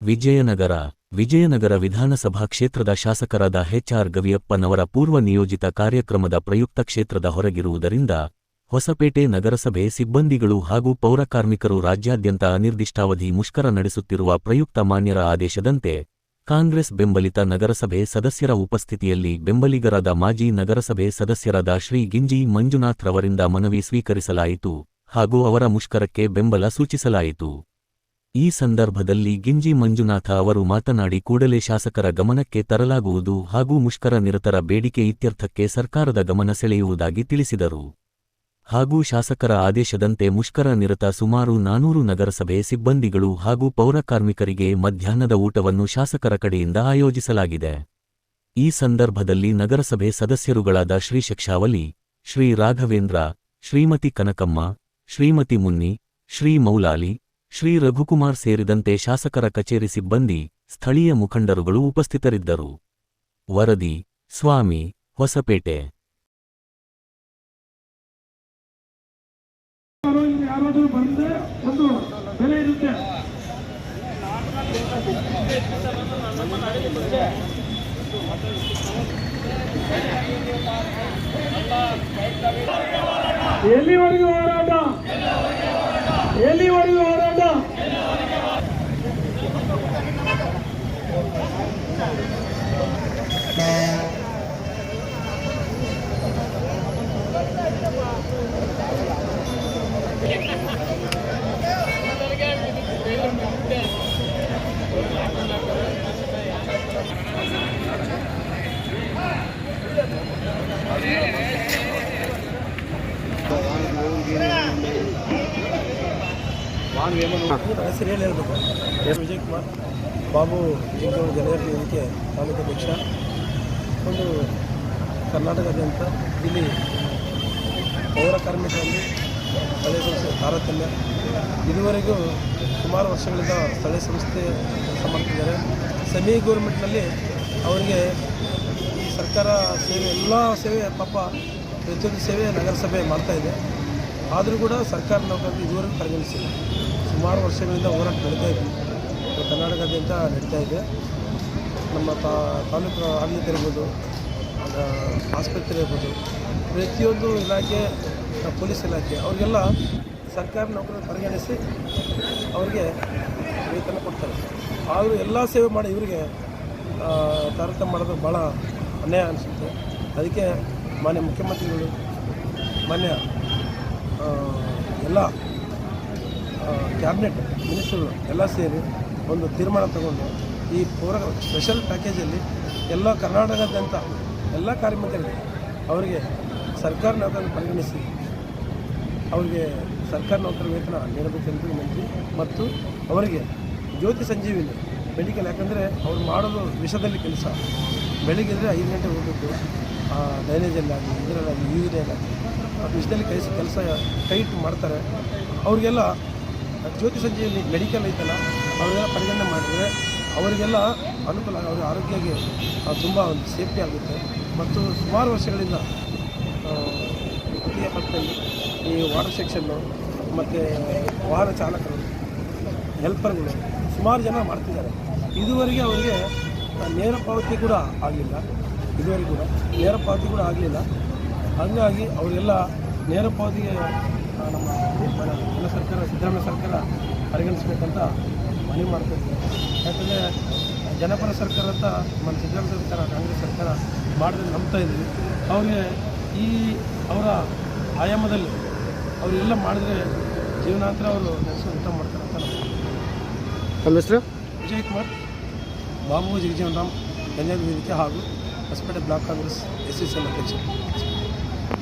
ವಿಜಯನಗರ ವಿಧಾನಸಭಾ ಕ್ಷೇತ್ರದ ಶಾಸಕರಾದ ಎಚ್.ಆರ್. ಗವಿಯಪ್ಪನವರ ಪೂರ್ವ ನಿಯೋಜಿತ ಕಾರ್ಯಕ್ರಮದ ಪ್ರಯುಕ್ತ ಕ್ಷೇತ್ರದ ಹೊರಗಿರುವುದರಿಂದ ಹೊಸಪೇಟೆ ನಗರಸಭೆ ಸಿಬ್ಬಂದಿಗಳು ಹಾಗೂ ಪೌರಕಾರ್ಮಿಕರು ರಾಜ್ಯಾದ್ಯಂತ ಅನಿರ್ದಿಷ್ಟಾವಧಿ ಮುಷ್ಕರ ನಡೆಸುತ್ತಿರುವ ಪ್ರಯುಕ್ತ ಮಾನ್ಯರ ಆದೇಶದಂತೆ ಕಾಂಗ್ರೆಸ್ ಬೆಂಬಲಿತ ನಗರಸಭೆ ಸದಸ್ಯರ ಉಪಸ್ಥಿತಿಯಲ್ಲಿ ಬೆಂಬಲಿಗರಾದ ಮಾಜಿ ನಗರಸಭೆ ಸದಸ್ಯರಾದ ಶ್ರೀ ಗಿಂಜಿ ಮಂಜುನಾಥ್ ರವರಿಂದ ಮನವಿ ಸ್ವೀಕರಿಸಲಾಯಿತು ಹಾಗೂ ಅವರ ಮುಷ್ಕರಕ್ಕೆ ಬೆಂಬಲ ಸೂಚಿಸಲಾಯಿತು. ಈ ಸಂದರ್ಭದಲ್ಲಿ ಗಿಂಜಿ ಮಂಜುನಾಥ ಅವರು ಮಾತನಾಡಿ ಕೂಡಲೇ ಶಾಸಕರ ಗಮನಕ್ಕೆ ತರಲಾಗುವುದು ಹಾಗೂ ಮುಷ್ಕರ ನಿರತರ ಬೇಡಿಕೆ ಇತ್ಯರ್ಥಕ್ಕೆ ಸರ್ಕಾರದ ಗಮನ ಸೆಳೆಯುವುದಾಗಿ ತಿಳಿಸಿದರು. ಹಾಗೂ ಶಾಸಕರ ಆದೇಶದಂತೆ ಮುಷ್ಕರ ನಿರತ ಸುಮಾರು 400 ನಗರಸಭೆ ಸಿಬ್ಬಂದಿಗಳು ಹಾಗೂ ಪೌರಕಾರ್ಮಿಕರಿಗೆ ಮಧ್ಯಾಹ್ನದ ಊಟವನ್ನು ಶಾಸಕರ ಕಡೆಯಿಂದ ಆಯೋಜಿಸಲಾಗಿದೆ. ಈ ಸಂದರ್ಭದಲ್ಲಿ ನಗರಸಭೆ ಸದಸ್ಯರುಗಳಾದ ಶ್ರೀ ಶಕ್ಷಾವಲಿ, ಶ್ರೀ ರಾಘವೇಂದ್ರ, ಶ್ರೀಮತಿ ಕನಕಮ್ಮ, ಶ್ರೀಮತಿ ಮುನ್ನಿ, ಶ್ರೀ ಮೌಲಾಲಿ, ಶ್ರೀ ರಘುಕುಮಾರ್ ಸೇರಿದಂತೆ ಶಾಸಕರ ಕಚೇರಿ ಸಿಬ್ಬಂದಿ, ಸ್ಥಳೀಯ ಮುಖಂಡರುಗಳು ಉಪಸ್ಥಿತರಿದ್ದರು. ವರದಿ ಸ್ವಾಮಿ, ಹೊಸಪೇಟೆ. ಯಾರಾದರೂ ಬಂದರೆ ಒಂದು ಬೆಲೆ ಇರುತ್ತೆ. ಎಲ್ಲಿವರೆಗೂ ಹೋರಾಟ, ಎಲ್ಲಿವರೆಗೂ ಹೋರಾಟ. ಹೆಸರು ಹೇಳಿ ಹೇಳ್ಬೇಕು. ವಿಜಯಕುಮಾರ್ ಬಾಬು ಜಿಂಗೂರು ಜನಗಣತಿ ವೇದಿಕೆ ತಾಲೂಕು ಅಧ್ಯಕ್ಷ. ಒಂದು ಕರ್ನಾಟಕದಾದ್ಯಂತ ಇಲ್ಲಿ ಪೌರ ಕಾರ್ಮಿಕರಲ್ಲಿ ಸ್ಥಳೀಯ ಸಂಸ್ಥೆ ತಾರತಮ್ಯ. ಇದುವರೆಗೂ ಸುಮಾರು ವರ್ಷಗಳಿಂದ ಸ್ಥಳೀಯ ಸಂಸ್ಥೆ ಕೆಲಸ ಮಾಡ್ತಿದ್ದಾರೆ. ಸೆಮಿ ಗೌರ್ಮೆಂಟ್ನಲ್ಲಿ ಅವರಿಗೆ ಈ ಸರ್ಕಾರ ಸೇವೆ ಎಲ್ಲ ಸೇವೆ ಪಾಪ ಪ್ರತಿಯೊಂದು ಸೇವೆ ನಗರಸಭೆ ಮಾಡ್ತಾಯಿದೆ. ಆದರೂ ಕೂಡ ಸರ್ಕಾರ ನೌಕರರಿಗೆ ಇದುವರೆಗೂ ಪರಿಗಣಿಸಿಲ್ಲ. ಸುಮಾರು ವರ್ಷಗಳಿಂದ ಹೋರಾಟ ನಡೀತಾ ಇದೆ, ಕರ್ನಾಟಕದಾದ್ಯಂತ ನಡೀತಾ ಇದೆ. ನಮ್ಮ ತಾಲೂಕು ಆಡಳಿತ ಇರ್ಬೋದು, ಆಸ್ಪತ್ರೆ ಇರ್ಬೋದು, ಪ್ರತಿಯೊಂದು ಇಲಾಖೆ, ಪೊಲೀಸ್ ಇಲಾಖೆ ಅವ್ರಿಗೆಲ್ಲ ಸರ್ಕಾರ ನೌಕರರು ಪರಿಗಣಿಸಿ ಅವರಿಗೆ ವೇತನ ಕೊಡ್ತಾರೆ. ಆದರೂ ಎಲ್ಲ ಸೇವೆ ಮಾಡಿ ಇವರಿಗೆ ತಾರತಮ್ಯ ಮಾಡೋದು ಭಾಳ ಅನ್ಯಾಯ ಅನಿಸುತ್ತೆ. ಅದಕ್ಕೆ ಮಾನ್ಯ ಮುಖ್ಯಮಂತ್ರಿಗಳು, ಮಾನ್ಯ ಎಲ್ಲ ಕ್ಯಾಬಿನೆಟ್ ಮಿನಿಸ್ಟ್ರುಗಳು ಎಲ್ಲ ಸೇರಿ ಒಂದು ತೀರ್ಮಾನ ತಗೊಂಡು ಈ ಪೌರ ಸ್ಪೆಷಲ್ ಪ್ಯಾಕೇಜಲ್ಲಿ ಎಲ್ಲ ಕರ್ನಾಟಕದಾದ್ಯಂತ ಎಲ್ಲ ಕಾರ್ಮಿಕರಿಗೆ ಅವರಿಗೆ ಸರ್ಕಾರ ನೌಕರನ್ನು ಪರಿಗಣಿಸಿ ಅವರಿಗೆ ಸರ್ಕಾರ ನೌಕರ ವೇತನ ನೀಡಬೇಕೆಂದು ವಿನಂತಿ. ಮತ್ತು ಅವರಿಗೆ ಜ್ಯೋತಿ ಸಂಜೀವಿನಿ ಮೆಡಿಕಲ್, ಯಾಕಂದರೆ ಅವ್ರು ಮಾಡೋದು ವಿಷದಲ್ಲಿ ಕೆಲಸ. ಬೆಳಿಗ್ಗೆ 5 ಗಂಟೆ ಹೋಗಬೇಕು, ಡ್ರೈನೇಜಲ್ಲಿ ಆಗಲಿ, ಇದರಲ್ಲಾಗಲಿ, ಯೂರಿಯಾಗಲಿ ವಿಷದಲ್ಲಿ ಕೆಲಸ ಟೈಟ್ ಮಾಡ್ತಾರೆ. ಅವರಿಗೆಲ್ಲ ಜ್ಯೋತಿ ಸಂಜೀವಿನಿ ಮೆಡಿಕಲ್ ಐತಲ್ಲ, ಅವರಿಗೆಲ್ಲ ಪರಿಗಣನೆ ಮಾಡಿದರೆ ಅವರಿಗೆಲ್ಲ ಅನುಕೂಲ, ಅವರ ಆರೋಗ್ಯಕ್ಕೆ ತುಂಬ ಒಂದು ಸೇಫ್ಟಿ ಆಗುತ್ತೆ. ಮತ್ತು ಸುಮಾರು ವರ್ಷಗಳಿಂದ ಗುತ್ತಿಗೆ ಪಕ್ಕದಲ್ಲಿ ಈ ವಾಟರ್ ಸೆಕ್ಷನ್ನು ಮತ್ತು ವಾಹನ ಚಾಲಕರು, ಹೆಲ್ಪರ್ಗಳು ಸುಮಾರು ಜನ ಮಾಡ್ತಿದ್ದಾರೆ. ಇದುವರೆಗೆ ಅವರಿಗೆ ನೇರ ಪಾವತಿ ಕೂಡ ಆಗಲಿಲ್ಲ. ಇದುವರೆಗೂ ಕೂಡ ನೇರ ಪಾವತಿ ಕೂಡ ಆಗಲಿಲ್ಲ. ಹಾಗಾಗಿ ಅವರೆಲ್ಲ ನೇರ ಪಾವತಿಗೆ ನಮ್ಮ ಸರ್ಕಾರ, ಸಿದ್ದರಾಮಯ್ಯ ಸರ್ಕಾರ ಪರಿಗಣಿಸಬೇಕಂತ ಮನವಿ ಮಾಡ್ತಾಯಿದ್ದೀವಿ. ಯಾಕಂದರೆ ಜನಪರ ಸರ್ಕಾರ ಅಂತ ನಮ್ಮ ಸಿದ್ದರಾಮಯ್ಯ ಸರ್ಕಾರ, ಕಾಂಗ್ರೆಸ್ ಸರ್ಕಾರ ಮಾಡಿದ್ರೆ ನಂಬ್ತಾ ಇದ್ದೀವಿ. ಅವ್ರಿಗೆ ಈ ಅವರ ಆಯಾಮದಲ್ಲಿ ಅವರೆಲ್ಲ ಮಾಡಿದ್ರೆ ಜೀವನಾಂತರ ಅವರು ನೆನೆಸೋ ಊಟ ಮಾಡ್ತಾರೆ ಅಂತ. ನಮ್ಮ ಹೆಸರು ವಿಜಯಕುಮಾರ್, ಬಾಬು ಜಗಜೀವನ್ ರಾಮ್, ಜನಗಣತಿ ವೇದಿಕೆ ಹಾಗೂ ಹೊಸಪೇಟೆ ಬ್ಲಾಕ್ ಕಾಂಗ್ರೆಸ್ SCCL ಅಧ್ಯಕ್ಷ.